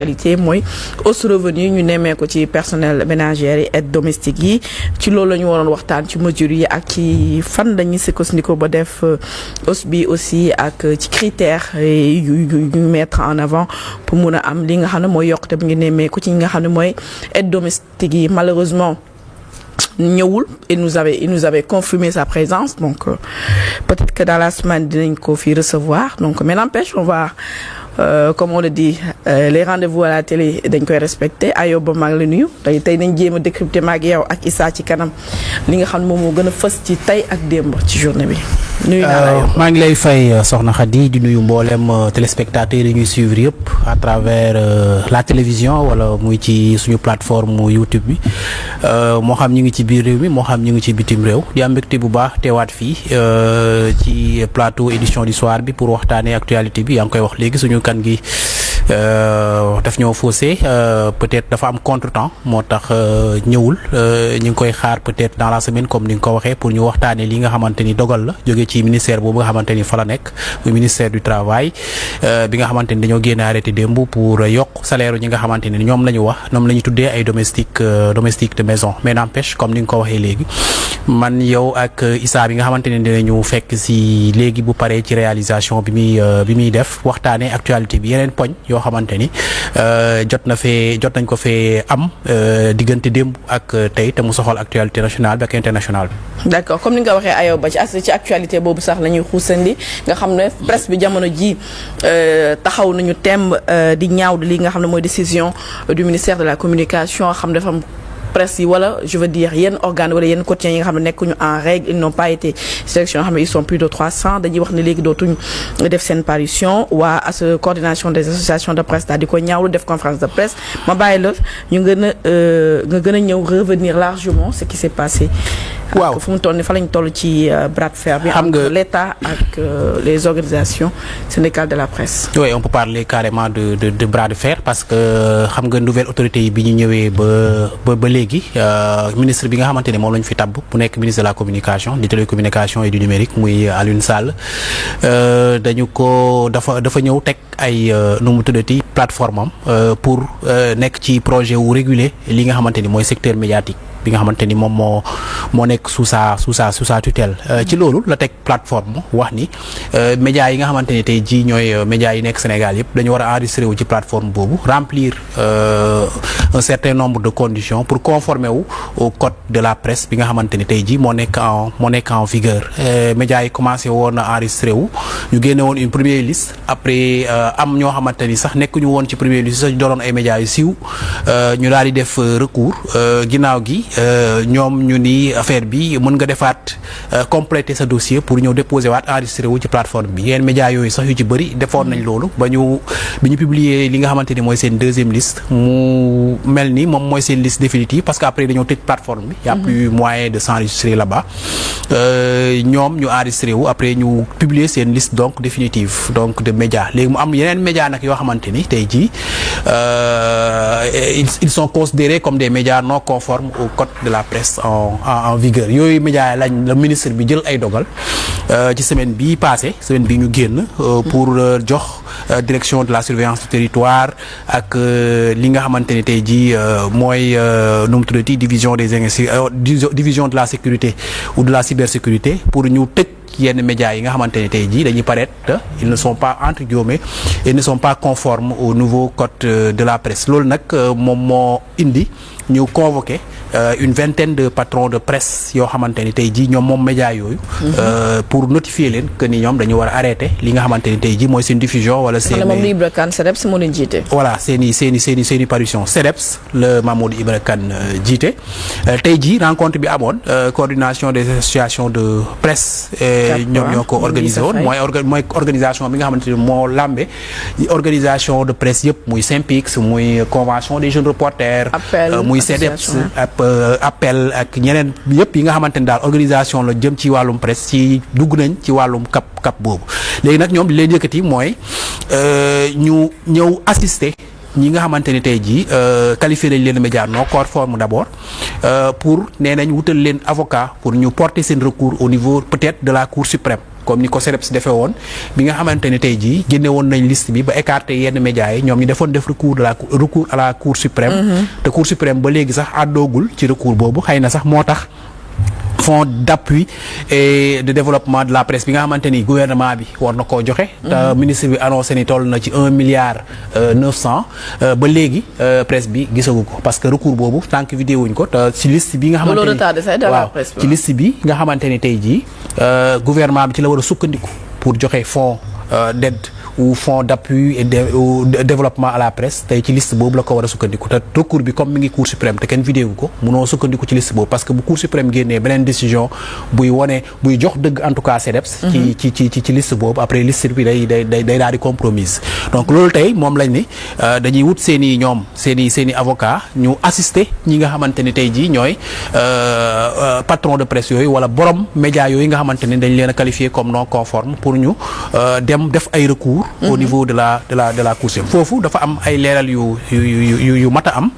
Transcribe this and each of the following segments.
mooy hausse revenu ñu nemmee ko ci personnel ménagère yi aide domestique yi ci loolu la ñu waroon waxtaan ci mesures yi ak ci fan lañuy sukkandiku ba def hausse bi aussi ak ci critères yu mettre en avant pour mun a am li nga xam ne mooy yokkute bi ngi nemmee ko ci ñi nga xam ne mooy aide domestique yi malheureusement ñëwul il nous avait confirmé sa présence donc peut-être que dans la semaine dinañ ko fi recevoir donc mais n'empêche on va comme on le dit les rendez-vous à la télé dañ koy respecté Ayoba maa ngi la nuyu tey nañ jéem a décrypter maag yow ak Issa ci kanam li nga xam ne moom moo gën a fës ci tey ak démb ci journée bi. nuyu naa la maa ngi lay fay Soxna Khady di nuyu mboolem téléspectateurs yi ñuy suivre yëpp à travers la télévision wala muy ci suñu plateforme YouTube bi moo xam ñu ngi ci biir réew mi moo xam ñu ngi ci bitim réew di am mbégte bu baax teewaat fii ci plateau édition du soir bi pour waxtaanee actualité bi yaa ngi koy wax léegi suñu kan gi daf ñoo faussé peut-être dafa am contretemps moo tax ñëwul ñu ngi koy xaar peut-être dans la semaine comme ni nga ko waxee pour ñu waxtaanee li nga xamante ni dogal la jóge ci ministère boobu nga xamante ni fa la nekk muy ministère du travail bi nga xamante ni dañoo génne arrêté démb pour yokk salaire ñi nga xamante ni ñoom la ñu wax ñoom la ñu tuddee ay domestique de maison mais n'empêche comme ni nga ko waxee léegi man yow ak Issa bi nga xamante ne dinañu fekk si léegi bu paree ci réalisation bi muy def waxtaanee actualité bi yeneen poñ yoo xamante ni jot nañ ko fee am diggante démb ak tey te mu soxal actualité nationale bi ak internationale bi. d'accord comme ni nga waxee Ayoba ci actualité boobu sax la ñuy xuusandi nga xam ne presse bi jamono ji taxaw nañu temb di ñaaw li nga xam ne mooy décision du ministère de la communication xam dafa am presse yi wala je veux dire yenn organes wala yenn quotidiens yi nga xam ne nekkuñu en règle ils n'ont pas été sélectionnés xam ne ils sont plus de 300 dañuy wax ne léegi dootuñ def seen parution waa coordination des associations de presse daal di ko ñaawlu def conférence de presse ma bàyyi la ñu nga gën a ñëw revenir largement ce qui s'est passé. waaw ak fu mu toll nii fa lañ toll ci bras de fer bi entre l'État ak les organisations syndicales de la presse. oui on peut parler carrément de bras de fer parce que xam nga nouvelle autorité yi bi ñu ñëwee ba léegi ministre bi nga xamante ne moom la ñu fi tabb bu nekk ministre de la communication di télécommunication et du numérique muy Alioune Sall dafa ñëw teg ay nu mu tuddati plateforme am pour nekk ci projet wu réguler li nga xamante ni mooy secteur médiatique bi nga xamante ni moom moo nekk sous sa tutelle ci loolu la teg plateforme wax ni médias yi nga xamante ni tey jii ñooy médias yi nekk Sénégal yëpp dañu war a enregistrer wu ci plateforme boobu remplir un certain nombre de conditions pour conformer wu au code de la presse bi nga xamante ni tey jii moo nekk en vigueur médias yi commencé woon a enregistrer wu ñu génne woon une première liste après am ñoo xamante ni sax nekkuñu woon ci première liste sax doonoon ay médias yu siiw ñu daal di def recours ginnaaw gi ñoom ñu ni affaire bi mën nga defaat compléter sa dossier pour ñëw déposer waat enregistré wu ci plateforme bi yeneen médias yooyu sax yu ci bëri defoon nañ loolu bi ñu publier li nga xamante ni mooy seen deuxième liste mu mel ni moom mooy seen liste définitive parce que après dañoo tëj plateforme bi y a plus moyen de s'enregistrer là-bas ñoom ñu enregistré wu après ñu publier seen liste donc définitive donc de médias léegi mu am yeneen médias nag yoo xamante ni tey jii ils sont considérés comme des médias non conformes au code de la presse en vigueur yooyu médias lañ la ministre bi jël ay dogal ci semaine bi ñu génn pour jox direction de la surveillance du territoire ak li nga xamante ni tey jii mooy nu mu tuddati division de la sécurité ou de la cybersécurité pour ñu tëj yenn médias yi nga xamante ne tey jii dañuy paraître ils ne sont pas entre guillemets et ne sont pas conformes au nouveau code de la presse loolu nag moom moo indi ñu convoqué une vingtaine de patrons de presse yoo xamante ni tey jii ñoom moom médias yooyu pour notifier leen que ni ñoom dañu war a arrêter li nga xamante ni tey jii mooy seen diffusion wala seen moom Ibra Kane CDEPS moo leen jiite voilà seeni parution CDEPS la Mamadou Ibra Kane jiite tey jii rencontre bi amoon coordination des associations de presse ñoom ñoo ko organisé woon mooy organisation bi nga xamante ni moo làmbe organisation de presse yëpp muy SYNPICS muy convention des jeunes reporters muy CDEPS appel ak ñeneen yëpp yi nga xamante ni daal organisation la jëm ci wàllum presse ci dugg nañ ci wàllum cap boobu léegi nag ñoom li leen yëkkati mooy ñu ñëw assister ñi nga xamante ni tey jii qualifié nañ leen média non conforme d'abord pour nee nañ wutal leen avocat pour ñu porter seen recours au niveau peut-être de la Cour suprême comme ni ko CDEPS defee woon bi nga xamante ne tey jii génne woon nañ liste bi ba écarter yenn médias yi ñoom ñu defoon def recours à la Cour suprême. te Cour suprême ba léegi sax àddoogul ci recours boobu xëy na sax moo tax. fonds d'appui et de développement de la presse bi nga xamante ni gouvernement bi war na koo joxe. te ministre bi annoncé ni toll na ci 1,9 milliard ba léegi presse bi gisagu ko parce que recours boobu tant que vidéo wuñ ko te ci liste bi nga xamante ni waaw ci liste bi nga xamante ni tey jii gouvernement bi ci la war a sukkandiku pour joxe fonds d'aide ou fonds d'appui et de développement à la presse tey ci liste boobu la ko war a sukkandiku te recours bi comme mi ngi Cour suprême te kenn vidéo ko munoo sukkandiku ci liste boobu parce que bu Cour suprême génnee beneen décision buy jox dëgg en tout cas CDEPS ci liste boobu après liste bi day daal di compromise donc loolu tey moom lañ ni dañuy wut seen i avocat ñu assister ñi nga xamante ni tey jii ñooy patron de presse yooyu wala borom média yooyu nga xamante ni dañ leen a qualifié comme non conforme pour ñu dem def ay recours au niveau de la Cour suprême foofu dafa am ay leeral yu mat a am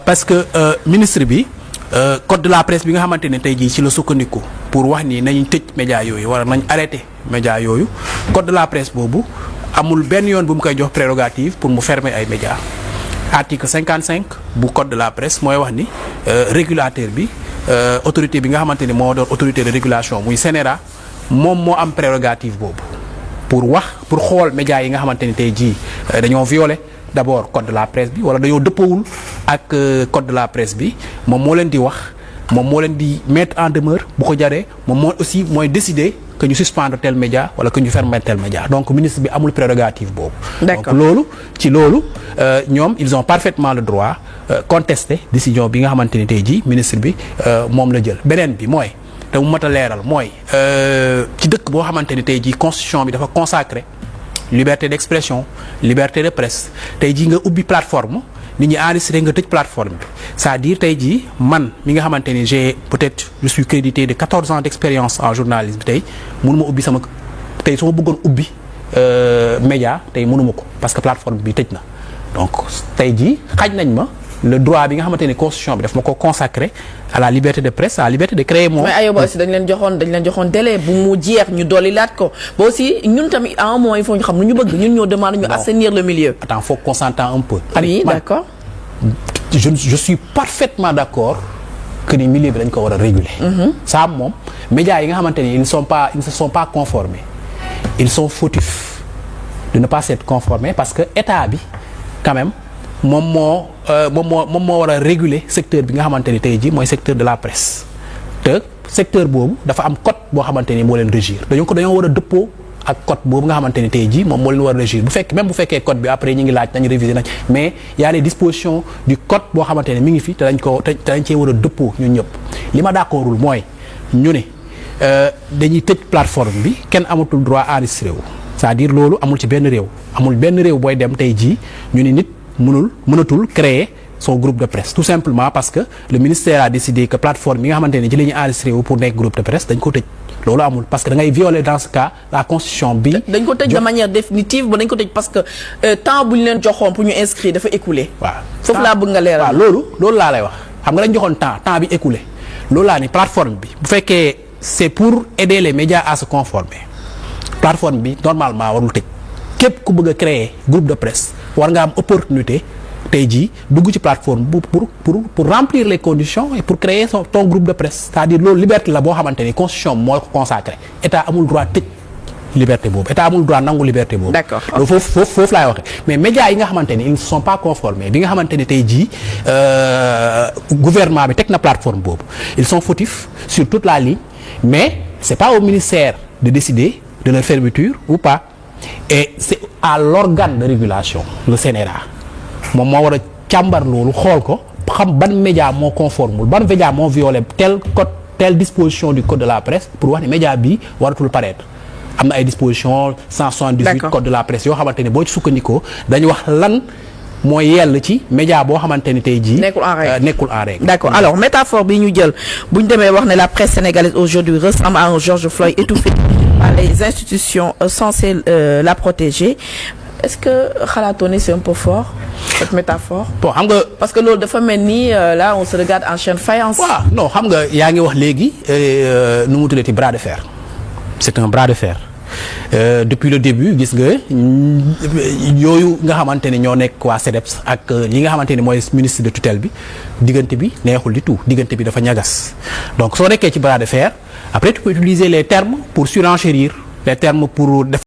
parce que ministre bi code de la presse bi nga xamante ne tey jii ci la sukkandiku pour wax ni nañ tëj média yooyu wala nañ arrêté média yooyu code de la presse boobu amul benn yoon bu mu koy jox prérogative pour mu fermer ay médias article 55 bu code de la presse mooy wax ni régulateur bi autorité bi nga xamante ni moo doon autorité de régulation muy CNRA moom moo am prérogative boobu pour xool médias yi nga xamante ni tey jii dañoo violer d'abord code de la presse bi wala dañoo dëppawul ak code de la presse bi moom moo leen di wax moom moo leen di mettre en demeure bu ko jaree moom mooy décider que ñu suspendre tel média wala que ñu fermer tel média donc ministre bi amul prérogative boobu. D'accord. donc loolu ñoom ils ont parfaitement le droit contester décision bi nga xamante ni tey jii ministre bi moom la jël beneen bi mooy. te mu mat a leeral mooy ci dëkk boo xamante ni tey jii constitution bi dafa consacrer liberté d'expression liberté de presse tey jii nga ubbi plateforme nit ñi enregistré nga tëj plateforme bi c'est-à-dire tey jii man mi nga xamante ni je suis crédité de 14 ans d'expérience en journalisme tey mënu ma ubbi tey su ma bëggoon ubbi média tey mënu ma ko parce que plateforme bi tëj na donc tey jii xaj nañ ma le droit bi nga xamante ni constitution bi daf ma ko consacrer à la liberté de presse à la liberté de créer moom. mais Ayoba aussi dañ leen joxoon délai bu mu jeex ñu dolli laat ko ba aussi ñun tamit à un moment il faut ñu xam lu ñu bëgg ñun ñoo demande ñu assainir le milieu. Attends, faut qu'on s'entende un peu. Oui, d'accord. Je suis parfaitement d'accord que ni milieu bi dañ ko war a réguler. Ça moom médias yi nga xamante ni ils ne se sont pas conformés ils sont fautifs de ne pas s'être conformés parce que état bi quand même. moom moo war a réguler secteur bi nga xamante ni tey jii mooy secteur de la presse te secteur boobu dafa am code boo xamante ni moo leen régir dañoo war a dëppoo ak code boobu nga xamante ni tey jii moom moo leen war a régir bu fekkee code bi après ñu ngi laaj nañu réviser nañ mais y a les dispositions du code boo xamante ne mi ngi fi te dañ cee war a dëppoo ñun ñëpp li ma d'accordul mooy ñu ne dañuy tëj plateforme bi kenn amatul droit enregistré wu c'est-à-dire loolu amul ci benn réew booy dem tey jii ñu ne nit mënatul créer son groupe de presse tout simplement parce que le ministère a décidé que plateforme yi nga xamante ne ci la ñuy enregistré wu pour nekk groupe de presse dañ ko tëj loolu amul parce que da ngay violer dans ce cas la constitution bi. dañ ko tëj de manière définitive ba dañ ko tëj parce que temps bu ñu leen joxoon pour ñu inscrire dafa écoulé. waaw foofu laa bëgg nga leeral. waaw loolu laa lay wax xam nga dañ joxoon temps bi écoulé loolu laa ni plateforme bi bu fekkee c'est pour aider les médias à se conformer plateforme bi normalement warul tëj képp ku bëgg a créer groupe de presse. war nga am opportunité tey jii dugg ci plateforme pour remplir les conditions et pour créer ton groupe de presse c'est-à-dire loolu liberté la boo xamante ni constitution moo ko consacré état amul droit tëj liberté boobu état amul droit nangu liberté boobu. D'accord. loolu foofu laay waxee mais médias yi nga xamante ni ils ne sont pas conformés bi nga xamante ni tey jii gouvernement bi teg na plateforme boobu ils sont fautifs sur toute la ligne mais c'est pas au ministère de décider de leur fermeture ou pas. et c'est à l'organe de régulation le CNRA moom moo war a càmbar loolu xool ko xam ban média moo conformul ban média moo violé telle disposition du code de la presse pour wax ne média bi waratul paraître am na ay dispositions 178 D'accord. code de la presse yoo xamante ne boo ci sukkandikoo dañu wax lan mooy yell ci média boo xamante ni tey jii nekkul en règle. D'accord. Alors métaphore bi ñu jël bu ñu demee wax ne la presse sénégalaise aujourd'hui ressemble à un George Floyd étouffé par les institutions censées la protéger. Est-ce que xalaatoo ne c'est un peu fort cette métaphore? bon xam nga parce que loolu dafa mel ni là on se regarde en chaîne faïence. waaw non xam nga yaa ngi wax léegi nu mu tuddati bras de fer c'est un bras de fer. Depuis le début gis nga yooyu nga xamante ne ñoo nekk waa CDEPS ak li nga xamante ne mooy ministre de tutelle bi diggante bi neexul du tout diggante bi dafa ñagas donc soo nekkee ci bras de fer après tu peux utiliser les termes pour surenchérir les termes pour def